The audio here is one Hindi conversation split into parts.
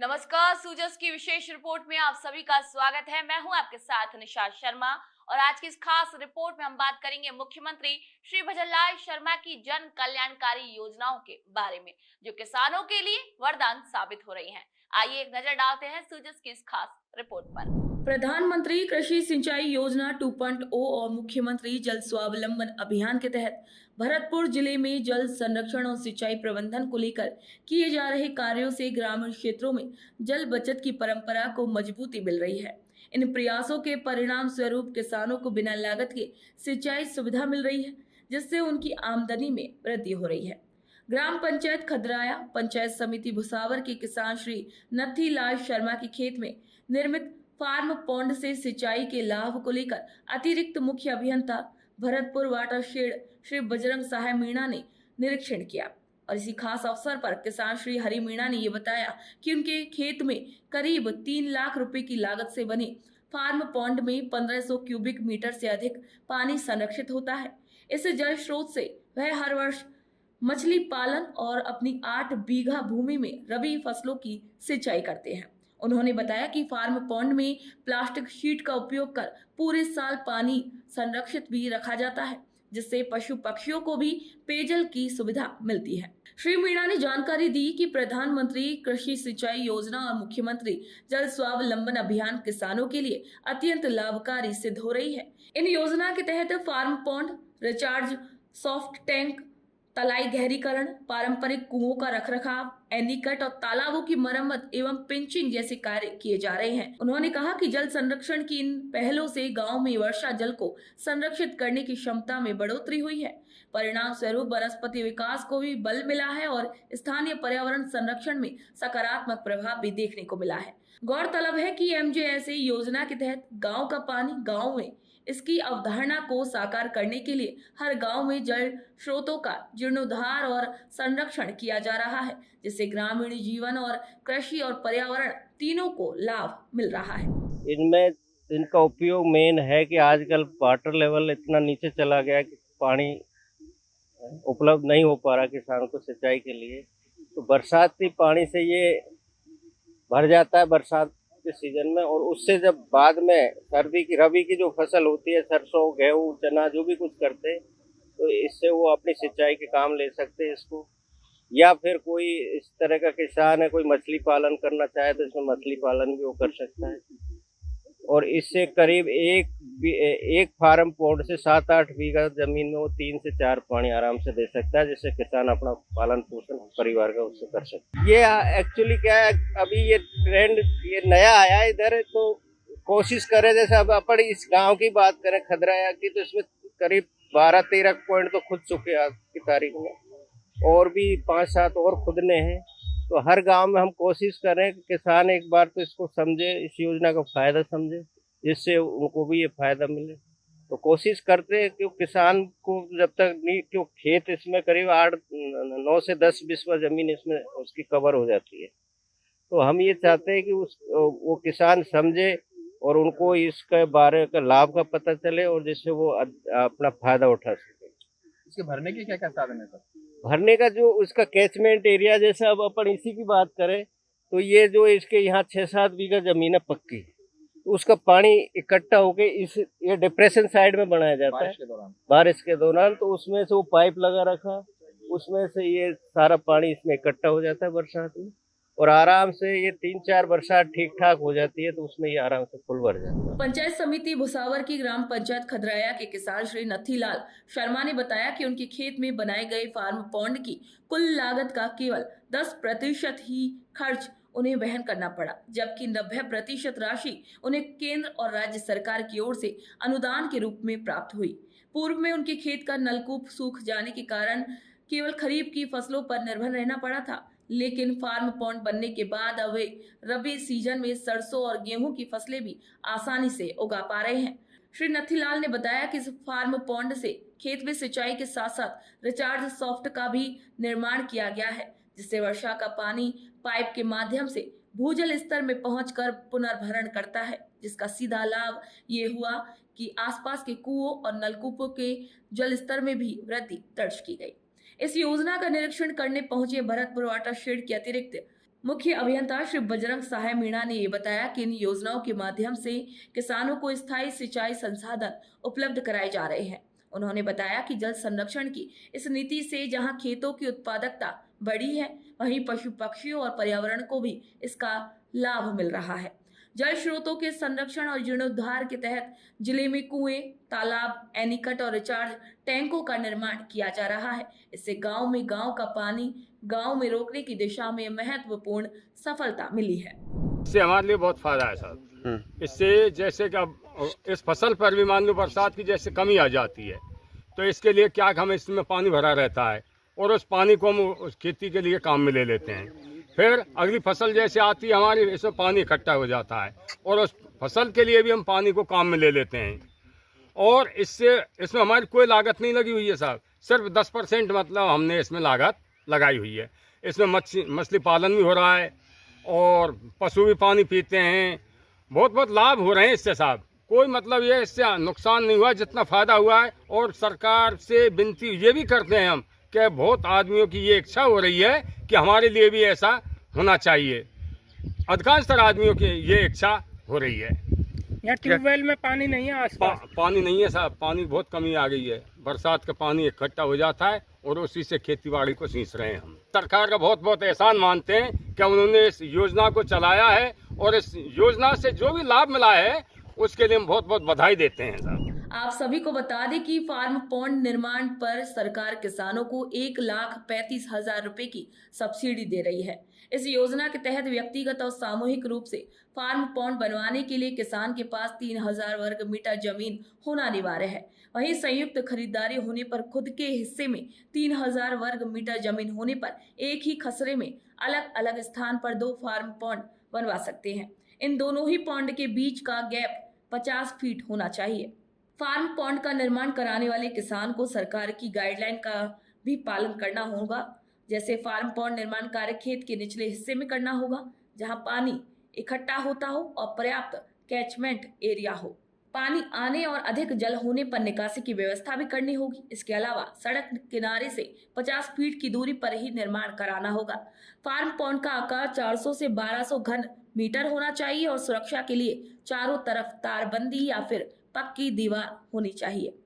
नमस्कार, सूजस की विशेष रिपोर्ट में आप सभी का स्वागत है। मैं हूं आपके साथ निशा शर्मा और आज की इस खास रिपोर्ट में हम बात करेंगे मुख्यमंत्री श्री भजनलाल शर्मा की जन कल्याणकारी योजनाओं के बारे में, जो किसानों के लिए वरदान साबित हो रही हैं। आइए एक नजर डालते हैं सूजस की इस खास रिपोर्ट पर। प्रधानमंत्री कृषि सिंचाई योजना 2.0 और मुख्यमंत्री जल स्वावलंबन अभियान के तहत भरतपुर जिले में जल संरक्षण और सिंचाई प्रबंधन को लेकर किए जा रहे कार्यों से ग्रामीण क्षेत्रों में जल बचत की परंपरा को मजबूती मिल रही है। इन प्रयासों के परिणाम स्वरूप किसानों को बिना लागत के सिंचाई सुविधा मिल रही है, जिससे उनकी आमदनी में वृद्धि हो रही है। ग्राम पंचायत खदराया पंचायत समिति भुसावर के किसान श्री नथीलाल शर्मा के खेत में निर्मित फार्म पॉन्ड से सिंचाई के लाभ को लेकर अतिरिक्त मुख्य अभियंता भरतपुर वाटरशेड श्री बजरंग सहाय मीणा ने निरीक्षण किया और इसी खास अवसर पर किसान श्री हरि मीणा ने ये बताया कि उनके खेत में करीब 3 लाख रुपए की लागत से बने फार्म पॉन्ड में 1500 क्यूबिक मीटर से अधिक पानी संरक्षित होता है। इस जल स्रोत से वह हर वर्ष मछली पालन और अपनी 8 बीघा भूमि में रबी फसलों की सिंचाई करते हैं। उन्होंने बताया कि फार्म पॉन्ड में प्लास्टिक शीट का उपयोग कर पूरे साल पानी संरक्षित भी रखा जाता है, जिससे पशु पक्षियों को भी पेयजल की सुविधा मिलती है। श्री मीणा ने जानकारी दी कि प्रधानमंत्री कृषि सिंचाई योजना और मुख्यमंत्री जल स्वावलंबन अभियान किसानों के लिए अत्यंत लाभकारी सिद्ध हो रही है। इन योजना के तहत farm pond, recharge, soft tank, तलाई गहरीकरण, पारंपरिक कुओं का रखरखाव, एनीकट और तालाबों की मरम्मत एवं पिंचिंग जैसे कार्य किए जा रहे हैं। उन्होंने कहा कि जल संरक्षण की इन पहलों से गांव में वर्षा जल को संरक्षित करने की क्षमता में बढ़ोतरी हुई है। परिणाम स्वरूप वनस्पति विकास को भी बल मिला है और स्थानीय पर्यावरण संरक्षण में सकारात्मक प्रभाव भी देखने को मिला है। गौरतलब है कि एमजेएसए योजना के तहत गाँव का पानी गाँव में, इसकी अवधारणा को साकार करने के लिए हर गांव में जल स्रोतों का जीर्णोद्धार और संरक्षण किया जा रहा है, जिससे ग्रामीण जीवन और कृषि और पर्यावरण तीनों को लाभ मिल रहा है। इनमें इनका उपयोग मेन है कि आजकल वाटर लेवल इतना नीचे चला गया कि पानी उपलब्ध नहीं हो पा रहा किसान को सिंचाई के लिए। तो बरसाती पानी से ये भर जाता है बरसात के सीजन में, और उससे जब बाद में सर्दी की रबी की जो फसल होती है, सरसों, गेहूँ, चना, जो भी कुछ करते हैं, तो इससे वो अपनी सिंचाई के काम ले सकते हैं इसको। या फिर कोई इस तरह का किसान है, कोई मछली पालन करना चाहे तो इसमें मछली पालन भी वो कर सकता है। और इससे करीब एक फार्म पॉन्ड से 7-8 बीघा जमीन में वो 3 से 4 पानी आराम से दे सकता है, जिससे किसान अपना पालन पोषण परिवार का उससे कर सकता है। ये एक्चुअली क्या है, अभी ये ट्रेंड ये नया आया है इधर, तो कोशिश करें जैसे अब अपन इस गांव की बात करें खदराया की, तो इसमें करीब 12-13 पॉइंट तो खुद चुके आज की तारीख में, और भी 5-7 और खुदने हैं। तो हर गांव में हम कोशिश करें कि किसान एक बार तो इसको समझे, इस योजना का फायदा समझे, जिससे उनको भी ये फायदा मिले। तो कोशिश करते हैं कि किसान को जब तक नहीं, क्यों खेत इसमें करीब 8-9 से 10 बिस्वा जमीन इसमें उसकी कवर हो जाती है। तो हम ये चाहते हैं कि वो किसान समझे और उनको इसके बारे का लाभ का पता चले, और जिससे वो अपना फायदा उठा सके। इसके भरने के क्या-क्या साधन है सर? भरने का जो उसका कैचमेंट एरिया, जैसे अब अपन इसी की बात करें तो ये जो इसके यहाँ 6-7 बीघा जमीन है पक्की, तो उसका पानी इकट्ठा होके ये डिप्रेशन साइड में बनाया जाता है बारिश के दौरान। तो उसमें से वो पाइप लगा रखा, उसमें से ये सारा पानी इसमें इकट्ठा हो जाता है बरसात में, और आराम से ये 3-4 बरसात ठीक ठाक हो जाती है, तो उसमें ये आराम से फुल भर जाता है। पंचायत समिति भुसावर की ग्राम पंचायत खदराया के किसान श्री नथीलाल शर्मा ने बताया कि उनके खेत में बनाए गए फार्म पॉन्ड की कुल लागत का केवल 10% ही खर्च उन्हें वहन करना पड़ा, जबकि 90% राशि उन्हें केंद्र और राज्य सरकार की ओर से अनुदान के रूप में प्राप्त हुई। पूर्व में उनके खेत का नलकूप सूख जाने के कारण केवल खरीफ की फसलों पर निर्भर रहना पड़ा था, लेकिन फार्म पॉन्ड बनने के बाद अब वे रबी सीजन में सरसों और गेहूं की फसलें भी आसानी से उगा पा रहे हैं। श्री नथीलाल ने बताया कि इस फार्म पॉन्ड से खेत में सिंचाई के साथ साथ रिचार्ज सॉफ्ट का भी निर्माण किया गया है, जिससे वर्षा का पानी पाइप के माध्यम से भूजल स्तर में पहुंचकर पुनर्भरण करता है, जिसका सीधा लाभ ये हुआ कि आसपास के कुओं और नलकूपों के जल स्तर में भी वृद्धि दर्ज की गई। इस योजना का निरीक्षण करने पहुंचे भरतपुर वाटरशेड के अतिरिक्त मुख्य अभियंता श्री बजरंग सहाय मीणा ने ये बताया कि इन योजनाओं के माध्यम से किसानों को स्थायी सिंचाई संसाधन उपलब्ध कराए जा रहे हैं। उन्होंने बताया कि जल संरक्षण की इस नीति से जहां खेतों की उत्पादकता बढ़ी है, वहीं पशु पक्षियों और पर्यावरण को भी इसका लाभ मिल रहा है। जल स्रोतों के संरक्षण और जीर्णोद्धार के तहत जिले में कुएं, तालाब, एनीकट और रिचार्ज टैंकों का निर्माण किया जा रहा है। इससे गांव का पानी गांव में रोकने की दिशा में महत्वपूर्ण सफलता मिली है। इससे हमारे लिए बहुत फायदा है साहब। इससे जैसे कि अब इस फसल पर भी मान लो बरसात की जैसे कमी आ जाती है, तो इसके लिए क्या हम इसमें पानी भरा रहता है और उस पानी को हम उस खेती के लिए काम में ले लेते हैं। फिर अगली फसल जैसे आती है हमारी, इसमें पानी इकट्ठा हो जाता है और उस फसल के लिए भी हम पानी को काम में ले लेते हैं। और इसमें हमारी कोई लागत नहीं लगी हुई है साहब, सिर्फ 10% मतलब हमने इसमें लागत लगाई हुई है। इसमें मछली पालन भी हो रहा है और पशु भी पानी पीते हैं। बहुत लाभ हो रहे हैं इससे साहब। कोई मतलब ये इससे नुकसान नहीं हुआ, जितना फ़ायदा हुआ है। और सरकार से विनती ये भी करते हैं हम कि बहुत आदमियों की ये इच्छा हो रही है कि हमारे लिए भी ऐसा होना चाहिए। अधिकांशतर आदमियों की ये इच्छा हो रही है। यहाँ ट्यूबवेल में पानी नहीं है आसपास? पानी नहीं है साहब, पानी बहुत कमी आ गई है। बरसात का पानी इकट्ठा हो जाता है और उसी से खेती बाड़ी को सींच रहे हैं हम। सरकार का बहुत एहसान मानते हैं कि उन्होंने इस योजना को चलाया है और इस योजना से जो भी लाभ मिला है उसके लिए हम बहुत बधाई देते हैं साहब। आप सभी को बता दें कि फार्म पॉन्ड निर्माण पर सरकार किसानों को 1,35,000 रुपए की सब्सिडी दे रही है। इस योजना के तहत व्यक्तिगत और सामूहिक रूप से फार्म पॉन्ड बनवाने के लिए किसान के पास 3,000 वर्ग मीटर जमीन होना अनिवार्य है। वहीं संयुक्त खरीदारी होने पर खुद के हिस्से में 3,000 वर्ग मीटर जमीन होने पर एक ही खसरे में अलग अलग स्थान पर 2 फार्म पॉन्ड बनवा सकते हैं। इन दोनों ही पॉन्ड के बीच का गैप 50 फीट होना चाहिए। फार्म पॉन्ड का निर्माण कराने वाले किसान को सरकार की गाइडलाइन का भी पालन करना होगा। जैसे फार्म पॉन्ड निर्माण कार्य खेत के निचले हिस्से में करना होगा, जहां पानी इकट्ठा होता हो और पर्याप्त कैचमेंट एरिया हो। पानी आने और अधिक जल होने पर निकासी की व्यवस्था भी करनी होगी। इसके अलावा सड़क किनारे से 50 फीट की दूरी पर ही निर्माण कराना होगा। फार्म पॉन्ड का आकार 400 से 1200 घन मीटर होना चाहिए और सुरक्षा के लिए चारों तरफ तारबंदी या फिर पक्की दीवार होनी चाहिए।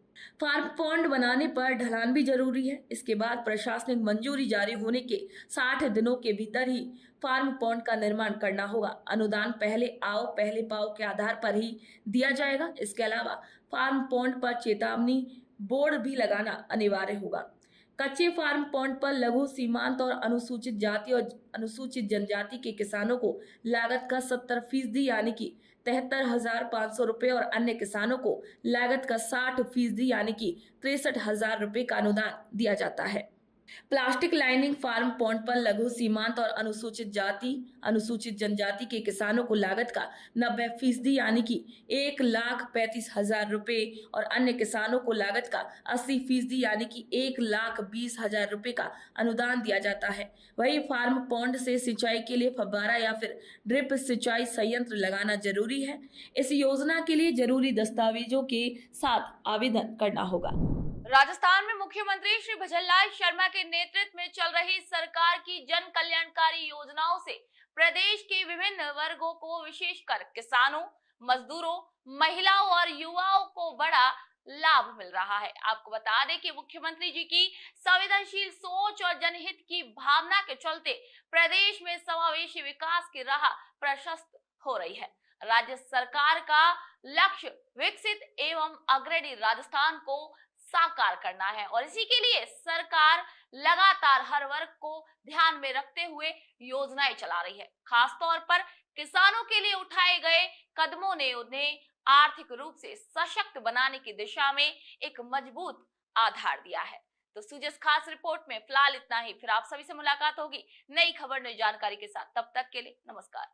फार्म पॉन्ड बनाने पर ढलान भी जरूरी है। इसके बाद प्रशासनिक मंजूरी जारी होने के 60 दिनों के भीतर ही फार्म पॉन्ड का निर्माण करना होगा। अनुदान पहले आओ पहले पाओ के आधार पर ही दिया जाएगा। इसके अलावा फार्म पॉन्ड पर चेतावनी बोर्ड भी लगाना अनिवार्य होगा। कच्चे फार्म पॉन्ड पर लघु सीमांत और अनुसूचित जाति और अनुसूचित जनजाति के किसानों को लागत का 70% यानी कि 73,500 रुपए और अन्य किसानों को लागत का 60% यानी कि 63,000 रुपए का अनुदान दिया जाता है। प्लास्टिक लाइनिंग फार्म पॉन्ड पर लघु सीमांत और अनुसूचित जाति अनुसूचित जनजाति के किसानों को लागत का 90% यानी कि 1,35,000 रुपए और अन्य किसानों को लागत का 80% यानी कि 1,20,000 रुपए का अनुदान दिया जाता है। वही फार्म पॉन्ड से सिंचाई के लिए फव्वारा या फिर ड्रिप सिंचाई संयंत्र लगाना जरूरी है। इस योजना के लिए जरूरी दस्तावेजों के साथ आवेदन करना होगा। राजस्थान में मुख्यमंत्री श्री भजनलाल शर्मा के नेतृत्व में चल रही सरकार की जन कल्याणकारी योजनाओं से प्रदेश के विभिन्न वर्गों को, विशेषकर किसानों, मजदूरों, महिलाओं और युवाओं को बड़ा लाभ मिल रहा है। आपको बता दें कि मुख्यमंत्री जी की संवेदनशील सोच और जनहित की भावना के चलते प्रदेश में समावेशी विकास की राह प्रशस्त हो रही है। राज्य सरकार का लक्ष्य विकसित एवं अग्रणी राजस्थान को साकार करना है और इसी के लिए सरकार लगातार हर वर्ग को ध्यान में रखते हुए योजनाएं चला रही है। खास तौर पर किसानों के लिए उठाए गए कदमों ने उन्हें आर्थिक रूप से सशक्त बनाने की दिशा में एक मजबूत आधार दिया है। तो सुजस खास रिपोर्ट में फिलहाल इतना ही। फिर आप सभी से मुलाकात होगी नई खबर, नई जानकारी के साथ। तब तक के लिए नमस्कार।